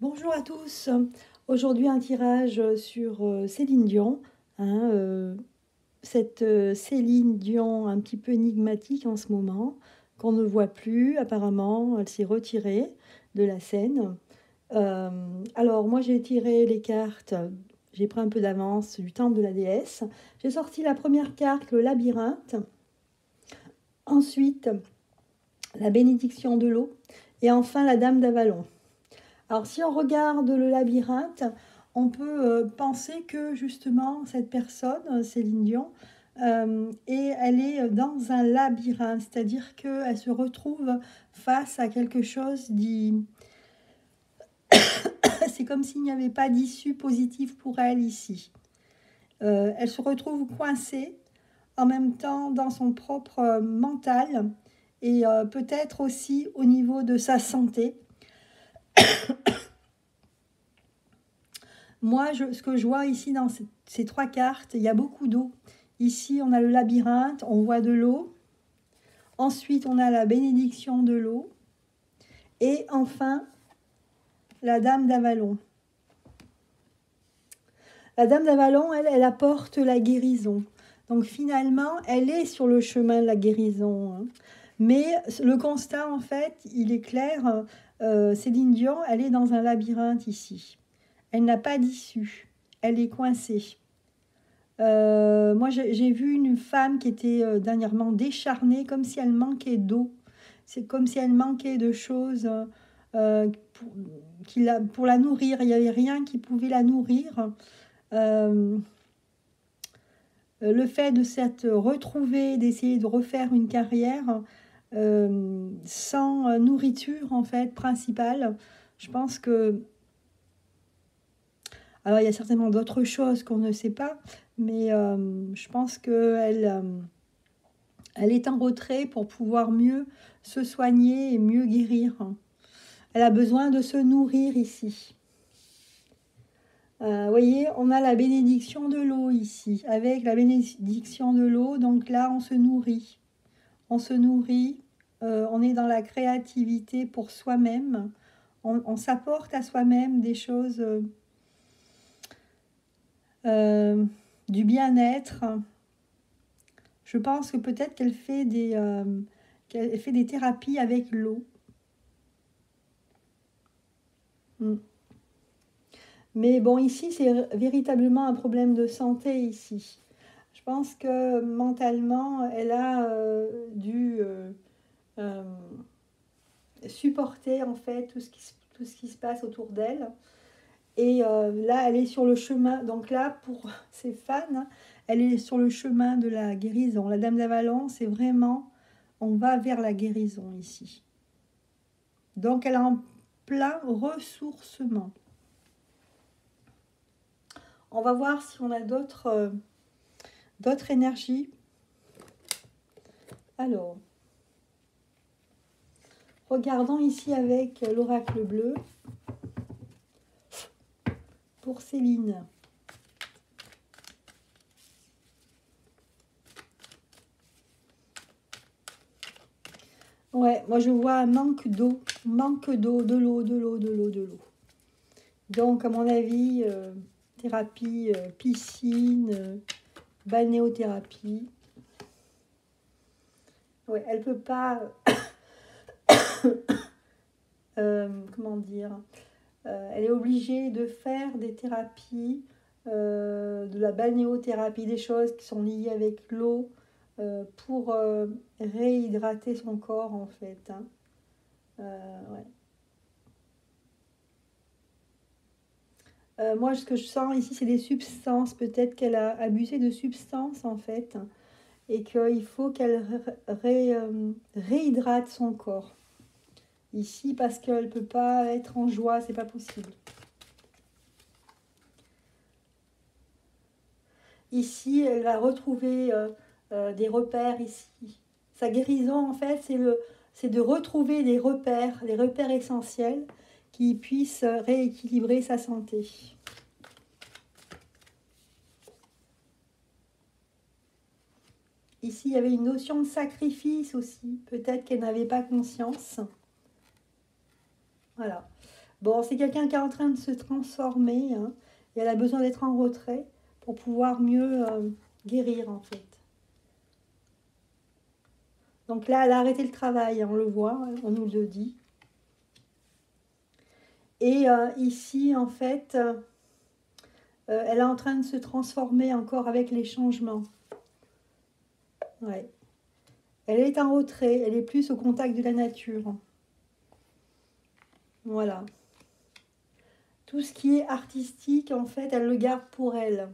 Bonjour à tous. Aujourd'hui un tirage sur Céline Dion, hein, cette Céline Dion un petit peu énigmatique en ce moment, qu'on ne voit plus apparemment, elle s'est retirée de la scène. Euh, alors moi j'ai tiré les cartes, j'ai pris un peu d'avance du temple de la déesse. J'ai sorti la première carte, le labyrinthe, ensuite la bénédiction de l'eau et enfin la dame d'Avalon. Alors si on regarde le labyrinthe, on peut penser que justement cette personne, Céline Dion, et elle est dans un labyrinthe, c'est-à-dire qu'elle se retrouve face à quelque chose c'est comme s'il n'y avait pas d'issue positive pour elle ici. Elle se retrouve coincée en même temps dans son propre mental et peut-être aussi au niveau de sa santé. Moi, ce que je vois ici dans ces trois cartes, il y a beaucoup d'eau. Ici, on a le labyrinthe, on voit de l'eau. Ensuite, on a la bénédiction de l'eau. Et enfin, la dame d'Avalon. La dame d'Avalon, elle apporte la guérison. Donc finalement, elle est sur le chemin de la guérison, hein. Mais le constat, en fait, il est clair. Céline Dion, elle est dans un labyrinthe ici. Elle n'a pas d'issue. Elle est coincée. Moi, j'ai vu une femme qui était dernièrement décharnée, comme si elle manquait d'eau. C'est comme si elle manquait de choses pour, pour la nourrir. Il n'y avait rien qui pouvait la nourrir. Euh, le fait de s'être retrouvée, d'essayer de refaire une carrière sans nourriture, en fait, principale, je pense que... Alors, il y a certainement d'autres choses qu'on ne sait pas, mais je pense qu'elle... Elle est en retrait pour pouvoir mieux se soigner et mieux guérir. Elle a besoin de se nourrir ici. Vous voyez, on a la bénédiction de l'eau ici. Avec la bénédiction de l'eau, donc là, on se nourrit. On se nourrit, on est dans la créativité pour soi-même. On s'apporte à soi-même des choses, du bien-être. Je pense que peut-être qu'elle fait des thérapies avec l'eau. Mais bon, ici, c'est véritablement un problème de santé ici. Je pense que mentalement, elle a dû euh, supporter en fait tout ce qui se passe autour d'elle. Et là, elle est sur le chemin. Donc là, pour ses fans, hein, elle est sur le chemin de la guérison. La Dame d'Avalon, c'est vraiment, on va vers la guérison ici. Donc elle est en plein ressourcement. On va voir si on a d'autres énergies. Alors, regardons ici avec l'oracle bleu pour Céline. Ouais, moi je vois un manque d'eau, de l'eau. Donc, à mon avis, thérapie, piscine, balnéothérapie. Ouais, elle peut pas, comment dire, elle est obligée de faire des thérapies, de la balnéothérapie, des choses qui sont liées avec l'eau pour réhydrater son corps en fait, hein. Ouais. Moi, ce que je sens ici, c'est des substances. Peut-être qu'elle a abusé de substances en fait, et qu'il faut qu'elle réhydrate son corps ici parce qu'elle ne peut pas être en joie, c'est pas possible. Ici, elle va retrouver des repères ici. Sa guérison, en fait, c'est de retrouver les repères essentiels qui puissent rééquilibrer sa santé. Ici, il y avait une notion de sacrifice aussi. Peut-être qu'elle n'avait pas conscience. Voilà. Bon, c'est quelqu'un qui est en train de se transformer, hein, et elle a besoin d'être en retrait pour pouvoir mieux guérir, en fait. Donc là, elle a arrêté le travail, hein, on le voit, hein, on nous le dit. Et ici, en fait, elle est en train de se transformer encore avec les changements. Ouais. Elle est en retrait, elle est plus au contact de la nature. Voilà. Tout ce qui est artistique, en fait, elle le garde pour elle.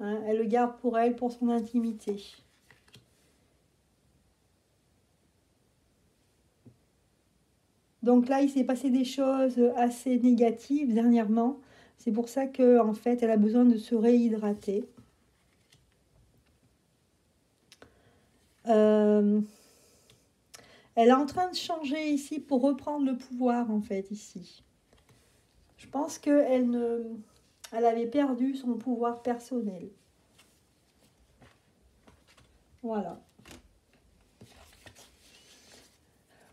Hein, elle le garde pour elle, pour son intimité. Donc là, il s'est passé des choses assez négatives dernièrement. C'est pour ça que, en fait, elle a besoin de se réhydrater. Elle est en train de changer ici pour reprendre le pouvoir, en fait, ici. Je pense qu'elle elle avait perdu son pouvoir personnel. Voilà.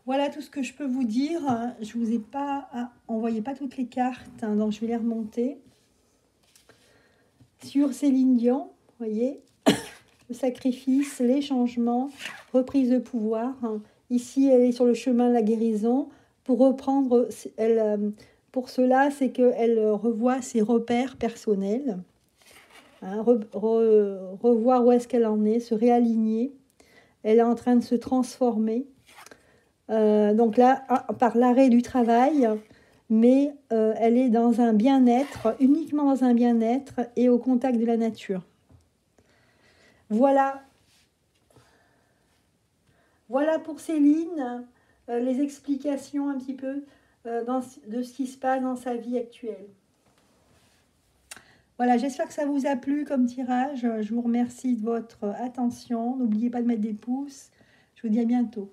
Voilà tout ce que je peux vous dire. Je ne vous ai pas envoyé pas toutes les cartes, hein, donc je vais les remonter. Sur Céline Dion, vous voyez, le sacrifice, les changements, reprise de pouvoir. Ici, elle est sur le chemin de la guérison. Pour reprendre, pour cela, c'est qu'elle revoit ses repères personnels, hein, revoir où est-ce qu'elle en est, se réaligner. Elle est en train de se transformer. Donc là, par l'arrêt du travail, mais elle est dans un bien-être, uniquement dans un bien-être et au contact de la nature. Voilà. Voilà pour Céline, les explications un petit peu de ce qui se passe dans sa vie actuelle. Voilà, j'espère que ça vous a plu comme tirage. Je vous remercie de votre attention. N'oubliez pas de mettre des pouces. Je vous dis à bientôt.